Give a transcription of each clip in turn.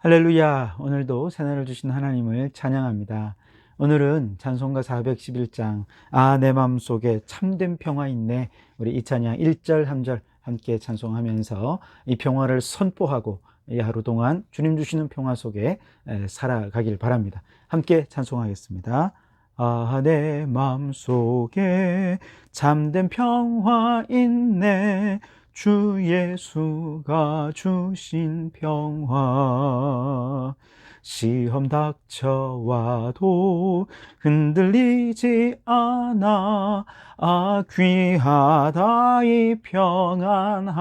할렐루야. 오늘도 새날을 주신 하나님을 찬양합니다. 오늘은 찬송가 411장 내 맘속에 참된 평화 있네. 우리 이 찬양 1절 3절 함께 찬송하면서 이 평화를 선포하고 이 하루 동안 주님 주시는 평화 속에 살아가길 바랍니다. 함께 찬송하겠습니다. 내 맘속에 참된 평화 있네. 주 예수가 주신 평화, 시험 닥쳐와도 흔들리지 않아. 귀하다 이 평안함.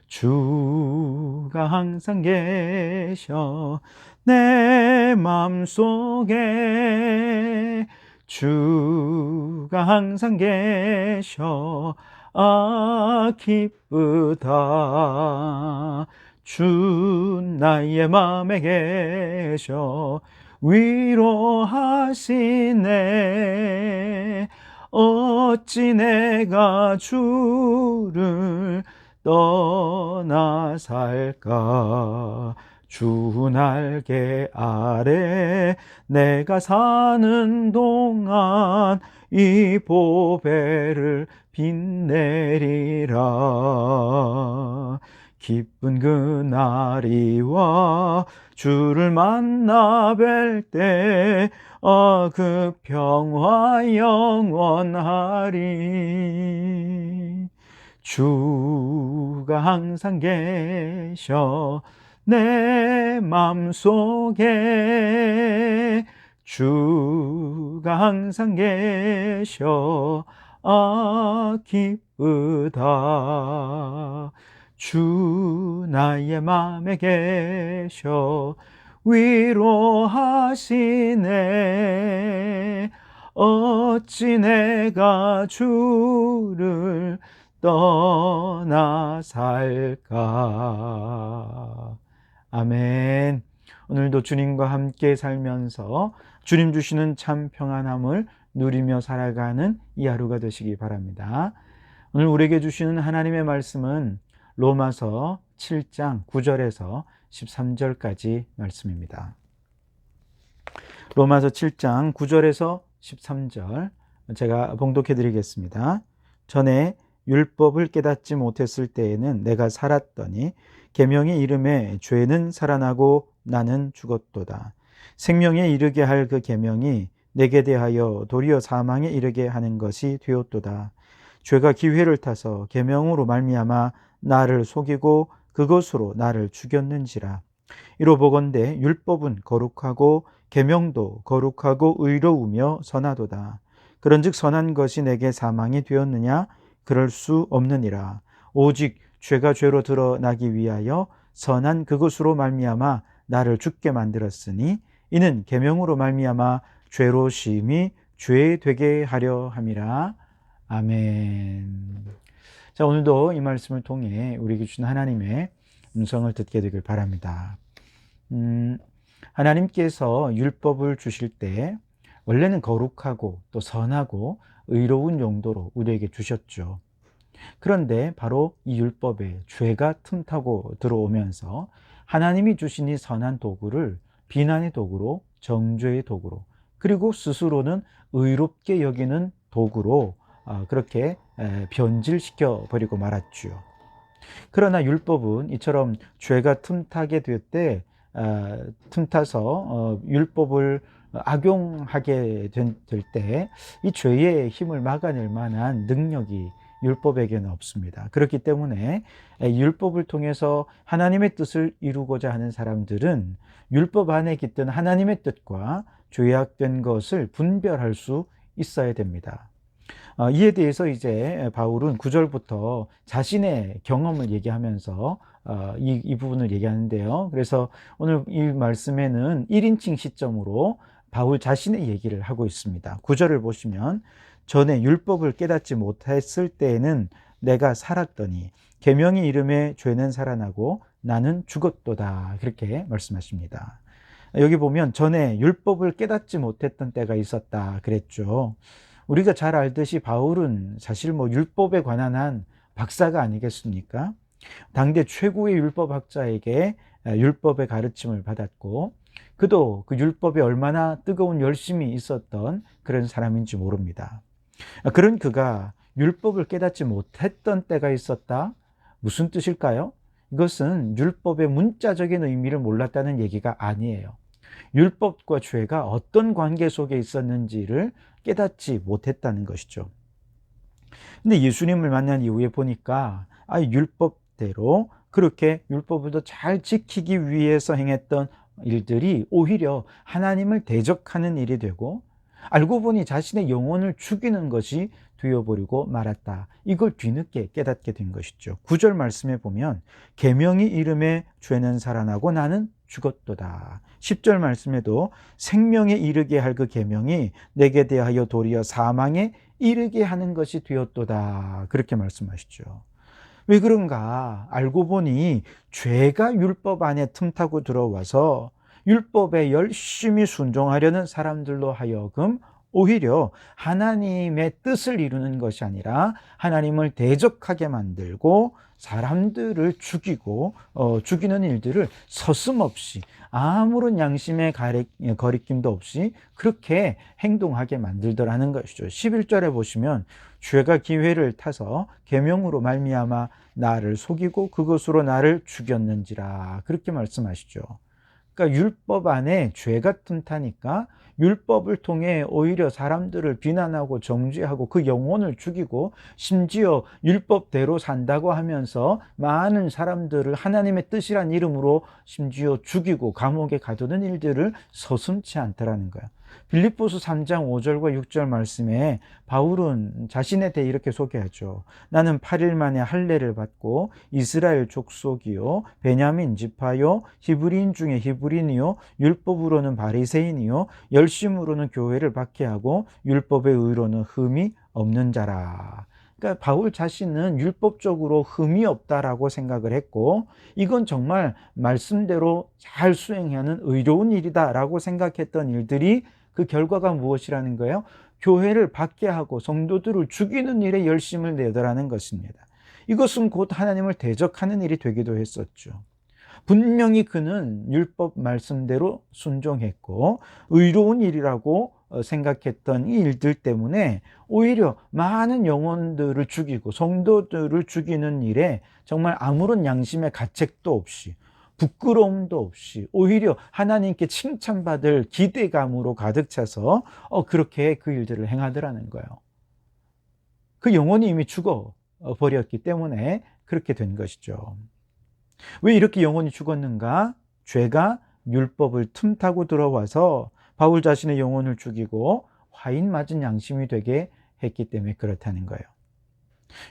주가 항상 계셔 내 맘속에. 주가 항상 계셔 기쁘다. 주 나의 맘에 계셔 위로하시네. 어찌 내가 주를 떠나 살까. 주 날개 아래 내가 사는 동안 이 보배를 빛내리라. 기쁜 그날이 와 주를 만나 뵐 때 그 평화 영원하리. 주가 항상 계셔 내 맘속에. 주가 항상 계셔 기쁘다. 주 나의 맘에 계셔 위로하시네. 어찌 내가 주를 떠나 살까. 아멘. 오늘도 주님과 함께 살면서 주님 주시는 참 평안함을 누리며 살아가는 이 하루가 되시기 바랍니다. 오늘 우리에게 주시는 하나님의 말씀은 로마서 7장 9절에서 13절까지 말씀입니다. 로마서 7장 9절에서 13절 제가 봉독해 드리겠습니다. 전에 율법을 깨닫지 못했을 때에는 내가 살았더니 계명의 이름에 죄는 살아나고 나는 죽었도다. 생명에 이르게 할 그 계명이 내게 대하여 도리어 사망에 이르게 하는 것이 되었도다. 죄가 기회를 타서 계명으로 말미암아 나를 속이고 그것으로 나를 죽였는지라. 이로 보건대 율법은 거룩하고 계명도 거룩하고 의로우며 선하도다. 그런즉 선한 것이 내게 사망이 되었느냐? 그럴 수 없느니라. 오직 죄가 죄로 드러나기 위하여 선한 그것으로 말미암아 나를 죽게 만들었으니 이는 계명으로 말미암아 죄로 시임이 죄 되게 하려 함이라. 아멘. 자, 오늘도 이 말씀을 통해 우리에게 주신 하나님의 음성을 듣게 되길 바랍니다. 하나님께서 율법을 주실 때 원래는 거룩하고 또 선하고 의로운 용도로 우리에게 주셨죠. 그런데 바로 이 율법에 죄가 틈타고 들어오면서 하나님이 주신 이 선한 도구를 비난의 도구로, 정죄의 도구로, 그리고 스스로는 의롭게 여기는 도구로 그렇게 변질시켜 버리고 말았죠. 그러나 율법은 이처럼 죄가 틈타게 될 때 틈타서 율법을 악용하게 될 때 이 죄의 힘을 막아낼 만한 능력이 율법에게는 없습니다. 그렇기 때문에 율법을 통해서 하나님의 뜻을 이루고자 하는 사람들은 율법 안에 깃든 하나님의 뜻과 죄악된 것을 분별할 수 있어야 됩니다. 이에 대해서 이제 바울은 9절부터 자신의 경험을 얘기하면서 이 부분을 얘기하는데요. 그래서 오늘 이 말씀에는 1인칭 시점으로 바울 자신의 얘기를 하고 있습니다. 9절을 보시면 전에 율법을 깨닫지 못했을 때에는 내가 살았더니 계명의 이름에 죄는 살아나고 나는 죽었도다. 그렇게 말씀하십니다. 여기 보면 전에 율법을 깨닫지 못했던 때가 있었다 그랬죠. 우리가 잘 알듯이 바울은 사실 율법에 관한 한 박사가 아니겠습니까? 당대 최고의 율법학자에게 율법의 가르침을 받았고, 그도 그 율법에 얼마나 뜨거운 열심이 있었던 그런 사람인지 모릅니다. 그런 그가 율법을 깨닫지 못했던 때가 있었다? 무슨 뜻일까요? 이것은 율법의 문자적인 의미를 몰랐다는 얘기가 아니에요. 율법과 죄가 어떤 관계 속에 있었는지를 깨닫지 못했다는 것이죠. 근데 예수님을 만난 이후에 보니까 율법대로 그렇게 율법을 더 잘 지키기 위해서 행했던 일들이 오히려 하나님을 대적하는 일이 되고, 알고 보니 자신의 영혼을 죽이는 것이 되어버리고 말았다. 이걸 뒤늦게 깨닫게 된 것이죠. 9절 말씀에 보면 계명이 이름에 죄는 살아나고 나는 죽었도다. 10절 말씀에도 생명에 이르게 할 그 계명이 내게 대하여 도리어 사망에 이르게 하는 것이 되었도다. 그렇게 말씀하시죠. 왜 그런가? 알고 보니 죄가 율법 안에 틈타고 들어와서 율법에 열심히 순종하려는 사람들로 하여금 오히려 하나님의 뜻을 이루는 것이 아니라 하나님을 대적하게 만들고 사람들을 죽이는 일들을 서슴없이 아무런 양심의 거리낌도 없이 그렇게 행동하게 만들더라는 것이죠. 11절에 보시면 죄가 기회를 타서 계명으로 말미암아 나를 속이고 그것으로 나를 죽였는지라, 그렇게 말씀하시죠. 그러니까 율법 안에 죄가 틈타니까 율법을 통해 오히려 사람들을 비난하고 정죄하고 그 영혼을 죽이고, 심지어 율법대로 산다고 하면서 많은 사람들을 하나님의 뜻이란 이름으로 심지어 죽이고 감옥에 가두는 일들을 서슴지 않더라는 거예요. 빌립보서 3장 5절과 6절 말씀에 바울은 자신에 대해 이렇게 소개하죠. 나는 8일 만에 할례를 받고 이스라엘 족속이요 베냐민 지파요 히브리인 중에 히브리인이요 율법으로는 바리새인이요 열심으로는 교회를 박해하고 율법의 의로는 흠이 없는 자라. 그러니까 바울 자신은 율법적으로 흠이 없다라고 생각을 했고, 이건 정말 말씀대로 잘 수행하는 의로운 일이다라고 생각했던 일들이 그 결과가 무엇이라는 거예요? 교회를 박해하고 성도들을 죽이는 일에 열심을 내더라는 것입니다. 이것은 곧 하나님을 대적하는 일이 되기도 했었죠. 분명히 그는 율법 말씀대로 순종했고 의로운 일이라고 생각했던 이 일들 때문에 오히려 많은 영혼들을 죽이고 성도들을 죽이는 일에 정말 아무런 양심의 가책도 없이 부끄러움도 없이 오히려 하나님께 칭찬받을 기대감으로 가득 차서 그렇게 그 일들을 행하더라는 거예요. 그 영혼이 이미 죽어 버렸기 때문에 그렇게 된 것이죠. 왜 이렇게 영혼이 죽었는가? 죄가 율법을 틈타고 들어와서 바울 자신의 영혼을 죽이고 화인 맞은 양심이 되게 했기 때문에 그렇다는 거예요.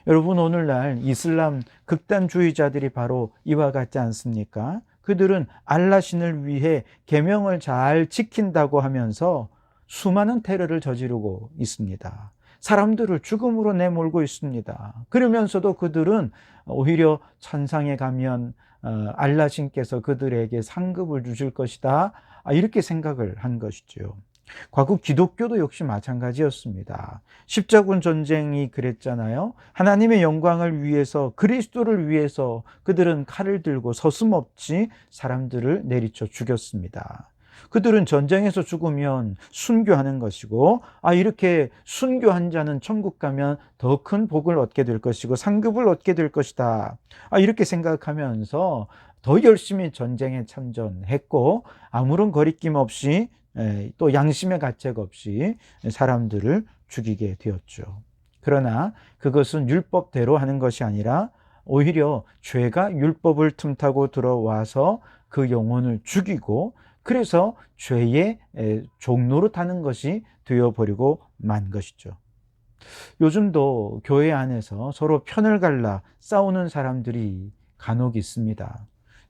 여러분, 오늘날 이슬람 극단주의자들이 바로 이와 같지 않습니까? 그들은 알라신을 위해 계명을 잘 지킨다고 하면서 수많은 테러를 저지르고 있습니다. 사람들을 죽음으로 내몰고 있습니다. 그러면서도 그들은 오히려 천상에 가면 알라신께서 그들에게 상급을 주실 것이다, 이렇게 생각을 한 것이죠. 과거 기독교도 역시 마찬가지였습니다. 십자군 전쟁이 그랬잖아요. 하나님의 영광을 위해서, 그리스도를 위해서 그들은 칼을 들고 서슴없이 사람들을 내리쳐 죽였습니다. 그들은 전쟁에서 죽으면 순교하는 것이고, 이렇게 순교한 자는 천국 가면 더 큰 복을 얻게 될 것이고 상급을 얻게 될 것이다, 이렇게 생각하면서 더 열심히 전쟁에 참전했고 아무런 거리낌 없이 또 양심의 가책 없이 사람들을 죽이게 되었죠. 그러나 그것은 율법대로 하는 것이 아니라 오히려 죄가 율법을 틈타고 들어와서 그 영혼을 죽이고, 그래서 죄의 종로로 타는 것이 되어버리고 만 것이죠. 요즘도 교회 안에서 서로 편을 갈라 싸우는 사람들이 간혹 있습니다.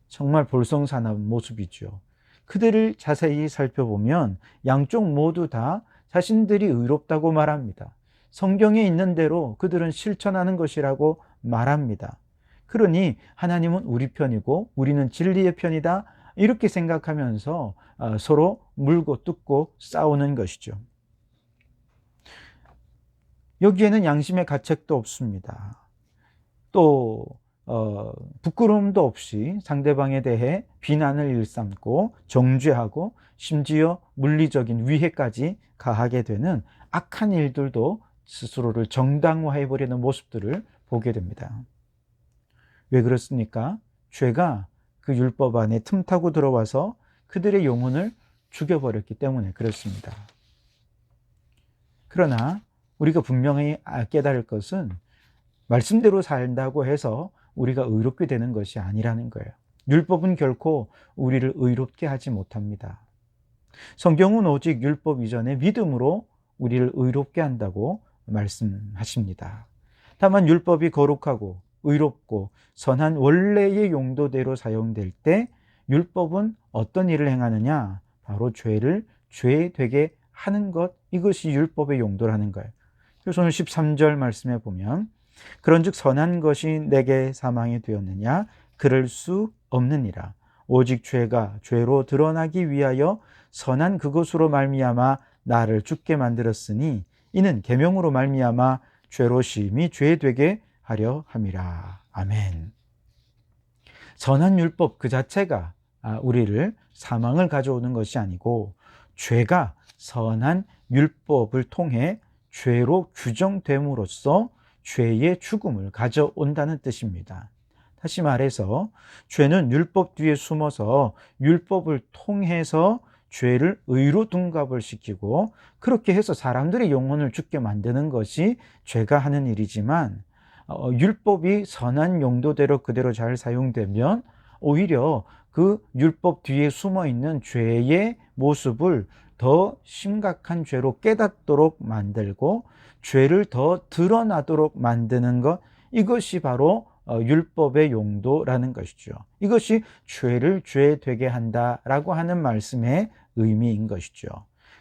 정말 볼썽사나운 모습이죠. 그들을 자세히 살펴보면 양쪽 모두 다 자신들이 의롭다고 말합니다. 성경에 있는 대로 그들은 실천하는 것이라고 말합니다. 그러니 하나님은 우리 편이고 우리는 진리의 편이다, 이렇게 생각하면서 서로 물고 뜯고 싸우는 것이죠. 여기에는 양심의 가책도 없습니다. 또 부끄러움도 없이 상대방에 대해 비난을 일삼고 정죄하고 심지어 물리적인 위해까지 가하게 되는 악한 일들도 스스로를 정당화해버리는 모습들을 보게 됩니다. 왜 그렇습니까? 죄가 그 율법 안에 틈타고 들어와서 그들의 영혼을 죽여버렸기 때문에 그렇습니다. 그러나 우리가 분명히 깨달을 것은 말씀대로 산다고 해서 우리가 의롭게 되는 것이 아니라는 거예요. 율법은 결코 우리를 의롭게 하지 못합니다. 성경은 오직 율법 이전에 믿음으로 우리를 의롭게 한다고 말씀하십니다. 다만 율법이 거룩하고 의롭고 선한 원래의 용도대로 사용될 때 율법은 어떤 일을 행하느냐? 바로 죄를 죄되게 하는 것, 이것이 율법의 용도라는 거예요. 그래서 오늘 13절 말씀에 보면 그런즉 선한 것이 내게 사망이 되었느냐? 그럴 수 없느니라. 오직 죄가 죄로 드러나기 위하여 선한 그것으로 말미암아 나를 죽게 만들었으니 이는 계명으로 말미암아 죄로 심히 죄되게 하려 함이라. 아멘. 선한 율법 그 자체가 우리를 사망을 가져오는 것이 아니고 죄가 선한 율법을 통해 죄로 규정됨으로써 죄의 죽음을 가져온다는 뜻입니다. 다시 말해서 죄는 율법 뒤에 숨어서 율법을 통해서 죄를 의로 둔갑을 시키고 그렇게 해서 사람들의 영혼을 죽게 만드는 것이 죄가 하는 일이지만 율법이 선한 용도대로 그대로 잘 사용되면 오히려 그 율법 뒤에 숨어 있는 죄의 모습을 더 심각한 죄로 깨닫도록 만들고 죄를 더 드러나도록 만드는 것, 이것이 바로 율법의 용도라는 것이죠. 이것이 죄를 죄되게 한다라고 하는 말씀의 의미인 것이죠.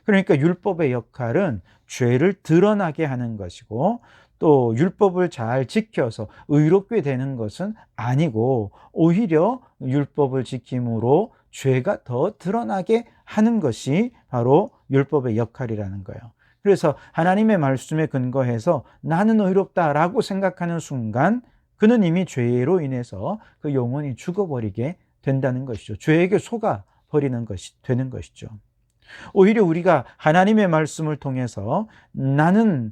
그러니까 율법의 역할은 죄를 드러나게 하는 것이고 또 율법을 잘 지켜서 의롭게 되는 것은 아니고 오히려 율법을 지킴으로 죄가 더 드러나게 하는 것이 바로 율법의 역할이라는 거예요. 그래서 하나님의 말씀에 근거해서 나는 의롭다라고 생각하는 순간 그는 이미 죄로 인해서 그 영혼이 죽어버리게 된다는 것이죠. 죄에게 속아버리는 것이 되는 것이죠. 오히려 우리가 하나님의 말씀을 통해서 나는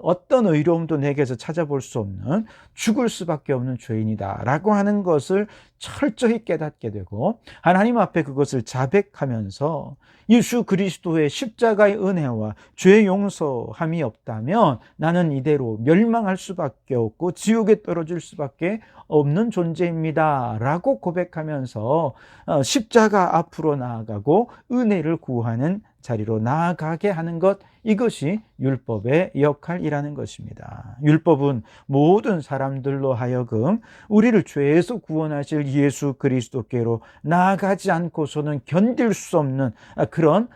어떤 의로움도 내게서 찾아볼 수 없는 죽을 수밖에 없는 죄인이다 라고 하는 것을 철저히 깨닫게 되고 하나님 앞에 그것을 자백하면서 예수 그리스도의 십자가의 은혜와 죄 용서함이 없다면 나는 이대로 멸망할 수밖에 없고 지옥에 떨어질 수밖에 없는 존재입니다 라고 고백하면서 십자가 앞으로 나아가고 은혜를 구하는 자리로 나아가게 하는 것, 이것이 율법의 역할이라는 것입니다. 율법은 모든 사람들로 하여금 우리를 죄에서 구원하실 예수 그리스도께로 나아가지 않고서는 견딜 수 없는 그런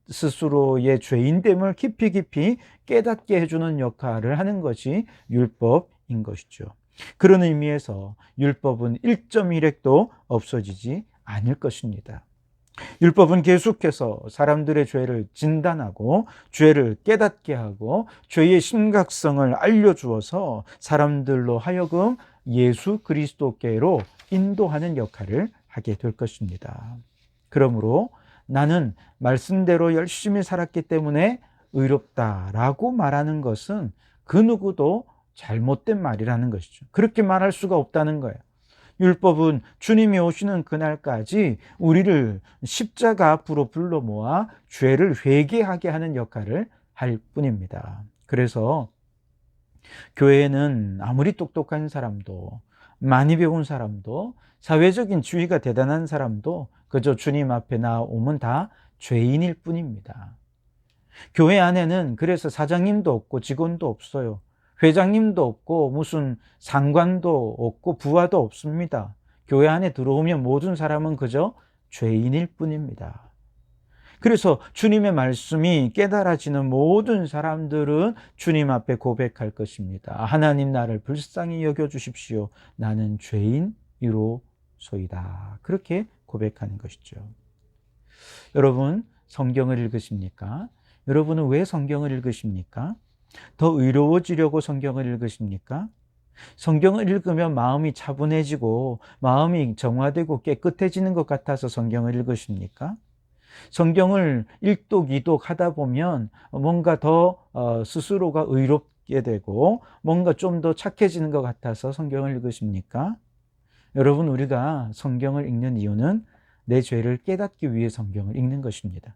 스스로의 죄인됨을 깊이 깨닫게 해주는 역할을 하는 것이 율법인 것이죠. 그런 의미에서 율법은 1.1획도 없어지지 않을 것입니다. 율법은 계속해서 사람들의 죄를 진단하고 죄를 깨닫게 하고 죄의 심각성을 알려주어서 사람들로 하여금 예수 그리스도께로 인도하는 역할을 하게 될 것입니다. 그러므로 나는 말씀대로 열심히 살았기 때문에 의롭다라고 말하는 것은 그 누구도 잘못된 말이라는 것이죠. 그렇게 말할 수가 없다는 거예요. 율법은 주님이 오시는 그날까지 우리를 십자가 앞으로 불러 모아 죄를 회개하게 하는 역할을 할 뿐입니다. 그래서 교회에는 아무리 똑똑한 사람도 많이 배운 사람도 사회적인 지위가 대단한 사람도 그저 주님 앞에 나오면 다 죄인일 뿐입니다. 교회 안에는 그래서 사장님도 없고 직원도 없어요. 회장님도 없고 무슨 상관도 없고 부하도 없습니다. 교회 안에 들어오면 모든 사람은 그저 죄인일 뿐입니다. 그래서 주님의 말씀이 깨달아지는 모든 사람들은 주님 앞에 고백할 것입니다. 하나님 나를 불쌍히 여겨주십시오. 나는 죄인이로소이다. 그렇게 고백하는 것이죠. 여러분 성경을 읽으십니까? 여러분은 왜 성경을 읽으십니까? 더 의로워지려고 성경을 읽으십니까? 성경을 읽으면 마음이 차분해지고 마음이 정화되고 깨끗해지는 것 같아서 성경을 읽으십니까? 성경을 읽독 이독 하다 보면 뭔가 더 스스로가 의롭게 되고 뭔가 좀 더 착해지는 것 같아서 성경을 읽으십니까? 여러분, 우리가 성경을 읽는 이유는 내 죄를 깨닫기 위해 성경을 읽는 것입니다.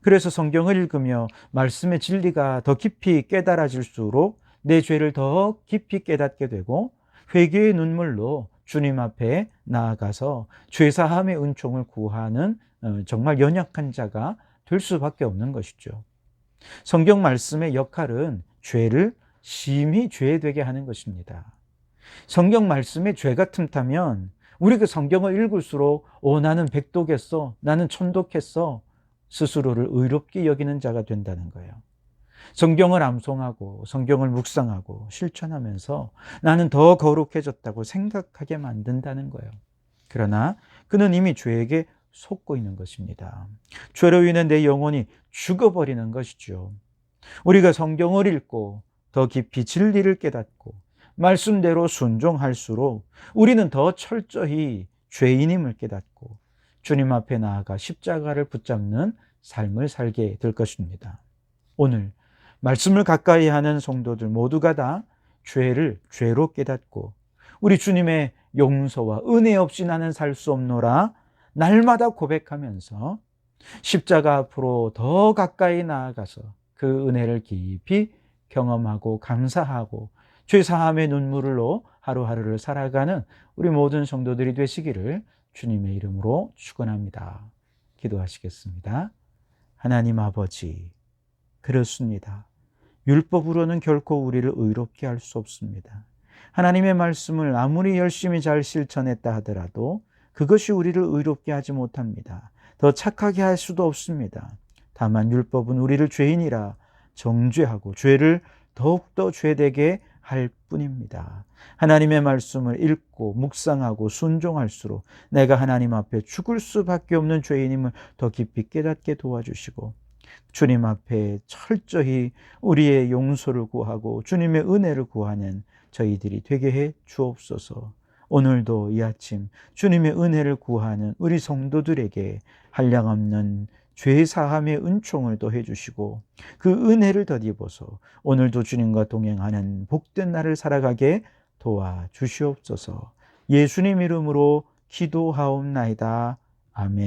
그래서 성경을 읽으며 말씀의 진리가 더 깊이 깨달아질수록 내 죄를 더 깊이 깨닫게 되고 회개의 눈물로 주님 앞에 나아가서 죄사함의 은총을 구하는 정말 연약한 자가 될 수밖에 없는 것이죠. 성경 말씀의 역할은 죄를 심히 죄되게 하는 것입니다. 성경 말씀에 죄가 틈타면 우리가 성경을 읽을수록 나는 백독했어, 나는 천독했어, 스스로를 의롭게 여기는 자가 된다는 거예요. 성경을 암송하고 성경을 묵상하고 실천하면서 나는 더 거룩해졌다고 생각하게 만든다는 거예요. 그러나 그는 이미 죄에게 속고 있는 것입니다. 죄로 인해 내 영혼이 죽어버리는 것이죠. 우리가 성경을 읽고 더 깊이 진리를 깨닫고 말씀대로 순종할수록 우리는 더 철저히 죄인임을 깨닫고 주님 앞에 나아가 십자가를 붙잡는 삶을 살게 될 것입니다. 오늘 말씀을 가까이 하는 성도들 모두가 다 죄를 죄로 깨닫고 우리 주님의 용서와 은혜 없이 나는 살 수 없노라 날마다 고백하면서 십자가 앞으로 더 가까이 나아가서 그 은혜를 깊이 경험하고 감사하고 죄사함의 눈물로 하루하루를 살아가는 우리 모든 성도들이 되시기를 주님의 이름으로 축원합니다. 기도하시겠습니다. 하나님 아버지, 그렇습니다. 율법으로는 결코 우리를 의롭게 할 수 없습니다. 하나님의 말씀을 아무리 열심히 잘 실천했다 하더라도 그것이 우리를 의롭게 하지 못합니다. 더 착하게 할 수도 없습니다. 다만 율법은 우리를 죄인이라 정죄하고 죄를 더욱더 죄되게 할 뿐입니다. 하나님의 말씀을 읽고 묵상하고 순종할수록 내가 하나님 앞에 죽을 수밖에 없는 죄인임을 더 깊이 깨닫게 도와주시고 주님 앞에 철저히 우리의 용서를 구하고 주님의 은혜를 구하는 저희들이 되게 해 주옵소서. 오늘도 이 아침 주님의 은혜를 구하는 우리 성도들에게 한량없는 죄사함의 은총을 더해 주시고 그 은혜를 덧입어서 오늘도 주님과 동행하는 복된 날을 살아가게 도와주시옵소서. 예수님 이름으로 기도하옵나이다. 아멘.